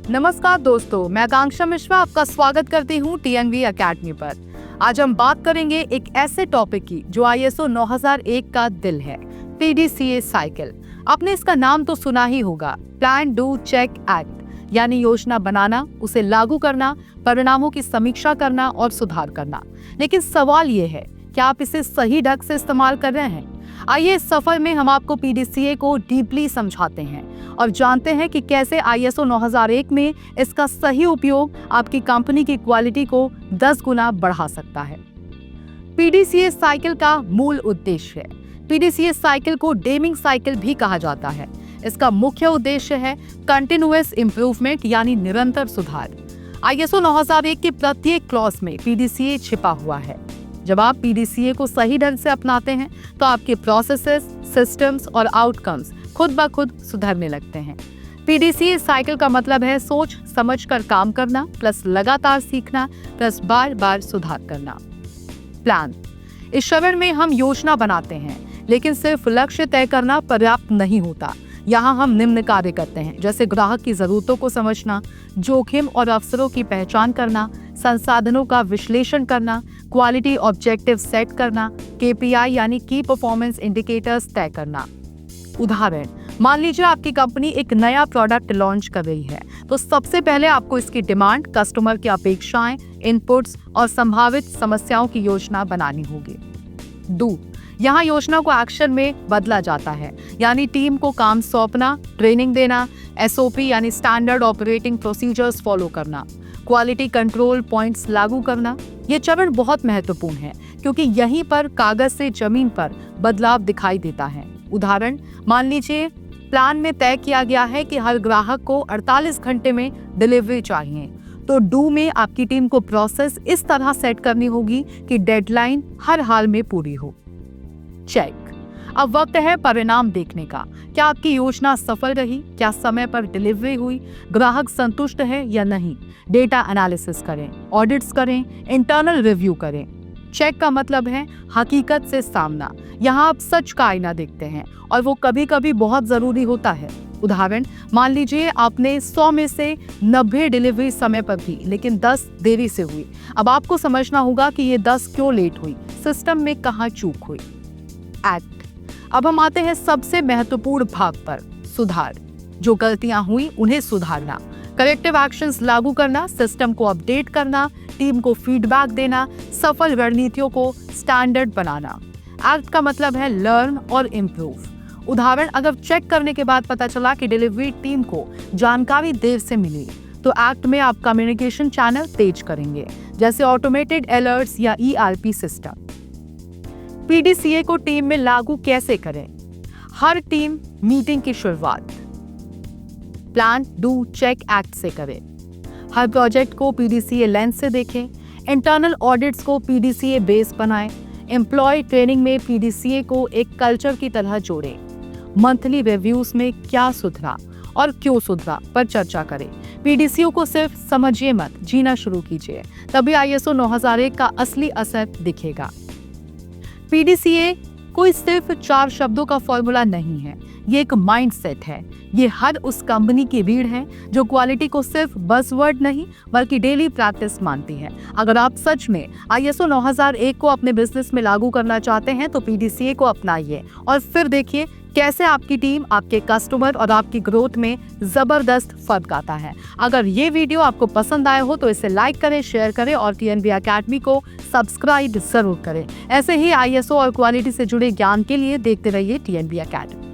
नमस्कार दोस्तों, मैं आकांक्षा मिश्रा आपका स्वागत करती हूँ टीएनवी एकेडमी पर। आज हम बात करेंगे एक ऐसे टॉपिक की जो आईएसओ 9001 का दिल है, पीडीसीए साइकिल। आपने इसका नाम तो सुना ही होगा, प्लान डू चेक एक्ट, यानी योजना बनाना, उसे लागू करना, परिणामों की समीक्षा करना और सुधार करना। लेकिन सवाल ये है, क्या आप इसे सही ढंग से इस्तेमाल कर रहे हैं? आइए इस सफर में हम आपको पीडीसीए को डीपली समझाते हैं और जानते हैं कि कैसे आईएसओ 9001 में इसका सही उपयोग आपकी कंपनी की क्वालिटी को 10 गुना बढ़ा सकता है। पीडीसीए साइकिल का मूल उद्देश्य है। पीडीसीए साइकिल को डेमिंग साइकिल भी कहा जाता है। इसका मुख्य उद्देश्य है कंटिन्यूअस इंप्रूवमेंट, यानी निरंतर सुधार। आईएसओ 9001 के प्रत्येक क्लॉज में पीडीसीए छिपा हुआ है। जब आप पीडीसीए को सही ढंग से अपनाते हैं तो आपके प्रोसेसेस, सिस्टम्स और आउटकम्स खुद ब खुद सुधरने लगते हैं। पीडीसीए साइकिल का मतलब है सोच समझकर काम करना प्लस लगातार सीखना प्लस बार बार सुधार करना। प्लान। इस चरण में हम योजना बनाते हैं, लेकिन सिर्फ लक्ष्य तय करना पर्याप्त नहीं होता। यहाँ हम निम्न कार्य करते हैं, जैसे ग्राहक की जरूरतों को समझना, जोखिम और अवसरों की पहचान करना, संसाधनों का विश्लेषण करना, क्वालिटी ऑब्जेक्टिव सेट करना, केपीआई यानी की परफॉर्मेंस इंडिकेटर्स तय करना। उदाहरण, मान लीजिए आपकी कंपनी एक नया प्रोडक्ट लॉन्च कर रही है, तो सबसे पहले आपको इसकी डिमांड, कस्टमर की अपेक्षाएं, इनपुट्स और संभावित समस्याओं की योजना बनानी होगी। डू। यहाँ योजना को एक्शन में बदला जाता है, यानी टीम को काम सौंपना, ट्रेनिंग देना, एसओपी यानी स्टैंडर्ड ऑपरेटिंग प्रोसीजर्स फॉलो करना, क्वालिटी कंट्रोल पॉइंट्स लागू करना। ये चरण बहुत महत्वपूर्ण है क्योंकि यहीं पर कागज से जमीन पर बदलाव दिखाई देता है। उदाहरण, मान लीजिए प्लान में तय किया गया है कि हर ग्राहक को 48 घंटे में डिलीवरी चाहिए, तो डू में आपकी टीम को प्रोसेस इस तरह सेट करनी होगी कि डेडलाइन हर हाल में पूरी हो। चेक। अब वक्त है परिणाम देखने का। क्या आपकी योजना सफल रही? क्या समय पर डिलीवरी हुई? ग्राहक संतुष्ट है या नहीं? डेटा एनालिसिस करें, ऑडिट्स करें, इंटरनल रिव्यू करें। चेक का मतलब है हकीकत से सामना। यहाँ आप सच का आईना देखते हैं और वो कभी कभी बहुत जरूरी होता है। उदाहरण, मान लीजिए आपने 100 में से 90 डिलीवरी समय पर थी, लेकिन 10 देरी से हुई। अब आपको समझना होगा कि ये 10 क्यों लेट हुई, सिस्टम में कहाँ चूक हुई। एक्ट। अब हम आते हैं सबसे महत्वपूर्ण भाग पर, सुधार। जो गलतियां हुई उन्हें सुधारना, करेक्टिव एक्शंस लागू करना, सिस्टम को अपडेट करना, टीम को फीडबैक देना, सफल रणनीतियों को स्टैंडर्ड बनाना। एक्ट का मतलब है लर्न और इम्प्रूव। उदाहरण, अगर चेक करने के बाद पता चला कि डिलीवरी टीम को जानकारी देर से मिली, तो एक्ट में आप कम्युनिकेशन चैनल तेज करेंगे, जैसे ऑटोमेटेड अलर्ट्स या ईआरपी सिस्टम। पीडीसीए को टीम में लागू कैसे करें? हर टीम मीटिंग की शुरुआत प्लान डू चेक एक्ट से करें। हर प्रोजेक्ट को पीडीसीए लेंस से देखें। इंटरनल ऑडिट्स को पीडीसीए बेस बनाएं। एम्प्लॉय ट्रेनिंग में पीडीसीए को एक कल्चर की तरह जोड़ें। मंथली रिव्यूज में क्या सुधरा और क्यों सुधरा पर चर्चा करें। पीडीसीए को सिर्फ समझिए मत, जीना शुरू कीजिए, तभी आईएसओ 9001 का असली असर दिखेगा। पीडीसीए कोई सिर्फ 4 शब्दों का फॉर्मूला नहीं है, ये एक माइंडसेट है। ये हर उस कंपनी की रीढ़ है जो क्वालिटी को सिर्फ बज़वर्ड नहीं बल्कि डेली प्रैक्टिस मानती है। अगर आप सच में आईएसओ 9001 को अपने बिजनेस में लागू करना चाहते हैं तो पीडीसीए को अपनाइए और फिर देखिए कैसे आपकी टीम, आपके कस्टमर और आपकी ग्रोथ में जबरदस्त फर्क आता है। अगर ये वीडियो आपको पसंद आया हो तो इसे लाइक करें, शेयर करें और टीएनवी एकेडमी को सब्सक्राइब जरूर करें। ऐसे ही आईएसओ और क्वालिटी से जुड़े ज्ञान के लिए देखते रहिए टीएनवी एकेडमी।